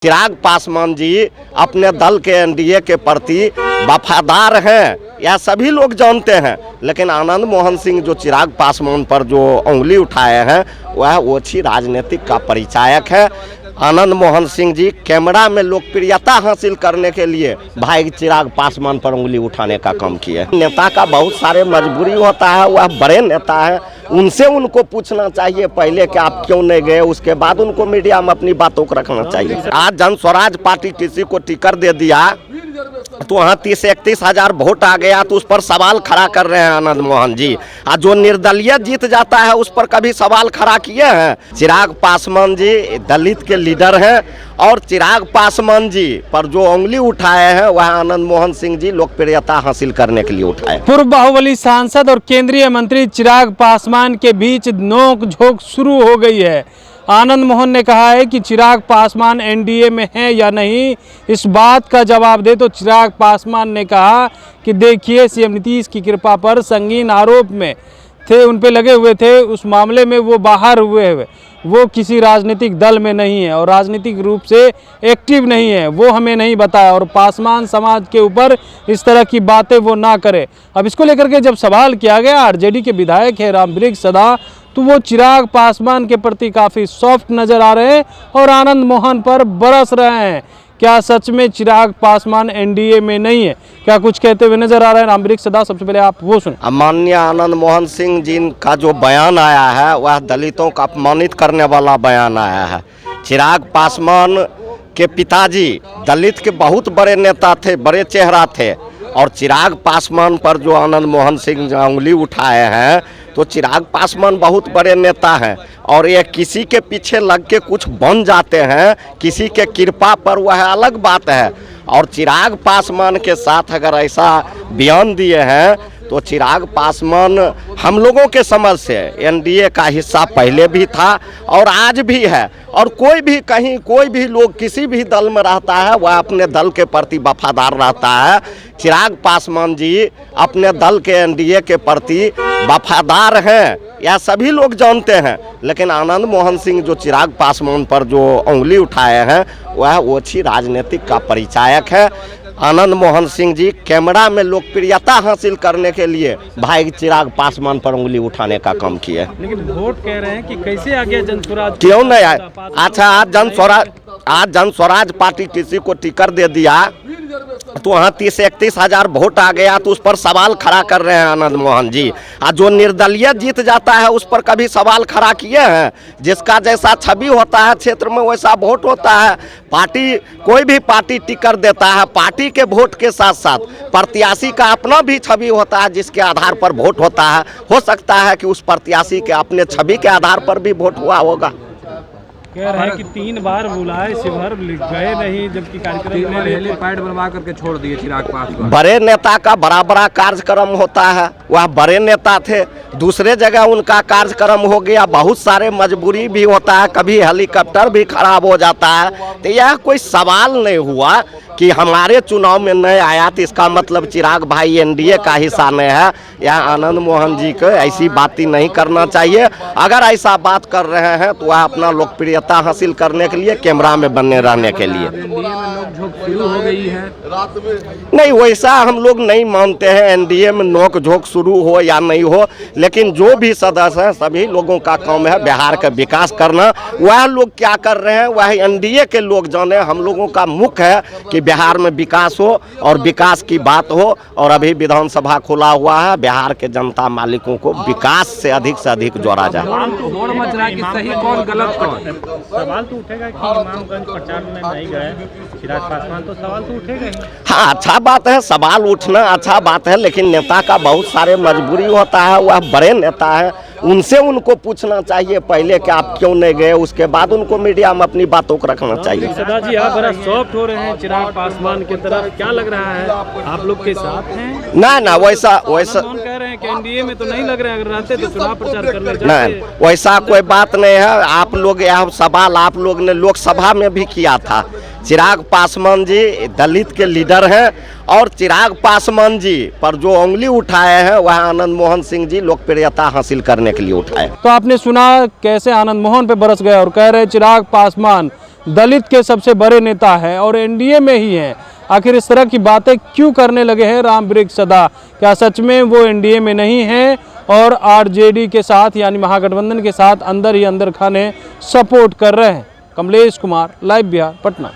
चिराग पासवान जी अपने दल के एनडीए के प्रति वफादार हैं, यह सभी लोग जानते हैं। लेकिन आनंद मोहन सिंह जो चिराग पासवान पर जो उंगली उठाए हैं वह ओछी राजनीतिक का परिचायक है। आनंद मोहन सिंह जी कैमरा में लोकप्रियता हासिल करने के लिए भाई चिराग पासवान पर उंगली उठाने का काम किए। नेता का बहुत सारे मजबूरी होता है, वह बड़े नेता है, उनसे उनको पूछना चाहिए पहले कि आप क्यों नहीं गए, उसके बाद उनको मीडिया में अपनी बातों को रखना चाहिए। आज जन स्वराज पार्टी किसी को टिकट दे दिया तो वहाँ 30-31 हजार वोट आ गया तो उस पर सवाल खड़ा कर रहे हैं आनंद मोहन जी। और जो निर्दलीय जीत जाता है उस पर कभी सवाल खड़ा किए हैं? चिराग पासवान जी दलित के लीडर हैं और चिराग पासवान जी पर जो उंगली उठाए हैं वह आनंद मोहन सिंह जी लोकप्रियता हासिल करने के लिए उठाए। पूर्व बाहुबली सांसद और केंद्रीय मंत्री चिराग पासवान के बीच नोक झोंक शुरू हो गई है। आनंद मोहन ने कहा है कि चिराग पासवान एनडीए में हैं या नहीं, इस बात का जवाब दे तो चिराग पासवान ने कहा कि देखिए सीएम नीतीश की कृपा पर संगीन आरोप में थे, उन पे लगे हुए थे, उस मामले में वो बाहर हुए, वो किसी राजनीतिक दल में नहीं है और राजनीतिक रूप से एक्टिव नहीं है, वो हमें नहीं बताया और पासवान समाज के ऊपर इस तरह की बातें वो ना करे। अब इसको लेकर के जब सवाल किया गया, आरजेडी के विधायक है रामवृक्ष सदा, तो वो चिराग पासवान के प्रति काफ़ी सॉफ्ट नज़र आ रहे हैं और आनंद मोहन पर बरस रहे हैं। क्या सच में चिराग पासवान एनडीए में नहीं है? क्या कुछ कहते हुए नजर आ रहे हैं रामवृक्ष सदा? सबसे पहले आप वो सुने। माननीय आनंद मोहन सिंह जी का जो बयान आया है वह दलितों का अपमानित करने वाला बयान आया है। चिराग पासवान के पिताजी दलित के बहुत बड़े नेता थे, बड़े चेहरा थे, और चिराग पासवान पर जो आनंद मोहन सिंह उंगली उठाए हैं तो चिराग पासवान बहुत बड़े नेता हैं और ये किसी के पीछे लग के कुछ बन जाते हैं, किसी के कृपा पर, वह अलग बात है। और चिराग पासवान के साथ अगर ऐसा बयान दिए हैं तो चिराग पासवान हम लोगों के समझ से एनडीए का हिस्सा पहले भी था और आज भी है। और कोई भी कहीं कोई भी लोग किसी भी दल में रहता है वह अपने दल के प्रति वफादार रहता है। चिराग पासवान जी अपने दल के एनडीए के प्रति वफादार हैं, यह सभी लोग जानते हैं। लेकिन आनंद मोहन सिंह जो चिराग पासवान पर जो उंगली उठाए हैं वह ओछी राजनीतिक का परिचायक है। आनंद मोहन सिंह जी कैमरा में लोकप्रियता हासिल करने के लिए भाई चिराग पासवान पर उंगली उठाने का काम किए। लेकिन वोट कह रहे हैं कि कैसे आ गया जन स्वराज, क्यों नहीं आए? अच्छा, आज जन स्वराज पार्टी किसी को टिकट दे दिया तो वहाँ 30-31 हजार वोट आ गया तो उस पर सवाल खड़ा कर रहे हैं आनंद मोहन जी। और जो निर्दलीय जीत जाता है उस पर कभी सवाल खड़ा किए हैं? जिसका जैसा छवि होता है क्षेत्र में वैसा वोट होता है। पार्टी कोई भी पार्टी टिकट देता है, पार्टी के वोट के साथ साथ प्रत्याशी का अपना भी छवि होता है जिसके आधार पर वोट होता है। हो सकता है कि उस प्रत्याशी के अपने छवि के आधार पर भी वोट हुआ होगा। कह रहे हैं कि 3 बार बुलाए शिवहर गए नहीं, जबकि कार्यक्रम में हेलीपैड बनवा करके छोड़ दिए चिराग पासवान। बड़े नेता का बड़ा बड़ा कार्यक्रम होता है, वह बड़े नेता थे, दूसरे जगह उनका कार्यक्रम हो गया, बहुत सारे मजबूरी भी होता है, कभी हेलीकॉप्टर भी खराब हो जाता है। तो यह कोई सवाल नहीं हुआ कि हमारे चुनाव में नहीं आया तो इसका मतलब चिराग भाई एनडीए का हिस्सा नहीं है। यह आनंद मोहन जी को ऐसी बातें नहीं करना चाहिए। अगर ऐसा बात कर रहे हैं तो वह अपना लोकप्रियता हासिल करने के लिए, कैमरा में बने रहने के लिए। शुरू हो गई है नहीं, वैसा हम लोग नहीं मानते हैं एनडीए में नोक झोंक शुरू हो या नहीं हो। लेकिन जो भी सदस्य हैं सभी लोगों का काम है बिहार का विकास करना। वह लोग क्या कर रहे हैं वह एनडीए के लोग जाने। हम लोगों का मुख्य है कि बिहार में विकास हो और विकास की बात हो। और अभी विधानसभा खुला हुआ है, बिहार के जनता मालिकों को विकास से अधिक जोड़ा जाए। सही कौन गलत कौन? सवाल तो उठेगा कि इमामगंज प्रचार में नहीं गए चिराग पासवान, तो सवाल तो उठेगा ही। हाँ, अच्छा बात है, सवाल उठना अच्छा बात है, लेकिन नेता का बहुत सारे मजबूरी होता है, वह बड़े नेता है, उनसे उनको पूछना चाहिए पहले कि आप क्यों नहीं गए, उसके बाद उनको मीडिया में अपनी बातों को रखना चाहिए। सदा जी आप बड़ा सॉफ्ट हो रहे हैं चिराग पासवान की तरफ, क्या लग रहा है आप लोग के साथ हैं? ना वैसा कह रहे हैं कि एनडीए में तो नहीं लग रहे हैं, अगर रहते तो चुनाव प्रचार कर ले। नहीं, वैसा कोई बात नहीं है। आप लोग यह सवाल आप लोग ने लोकसभा में भी किया था। चिराग पासवान जी दलित के लीडर हैं और चिराग पासवान जी पर जो उंगली उठाए हैं वह आनंद मोहन सिंह जी लोकप्रियता हासिल करने के लिए उठाए। तो आपने सुना कैसे आनंद मोहन पे बरस गए और कह रहे चिराग पासवान दलित के सबसे बड़े नेता है और एनडीए में ही हैं। आखिर इस तरह की बातें क्यों करने लगे हैं राम वृक्ष सदा? क्या सच में वो एनडीए में नहीं हैं और आरजेडी के साथ यानी महागठबंधन के साथ अंदर ही अंदर खाने सपोर्ट कर रहे हैं? कमलेश कुमार, लाइव बिहार, पटना।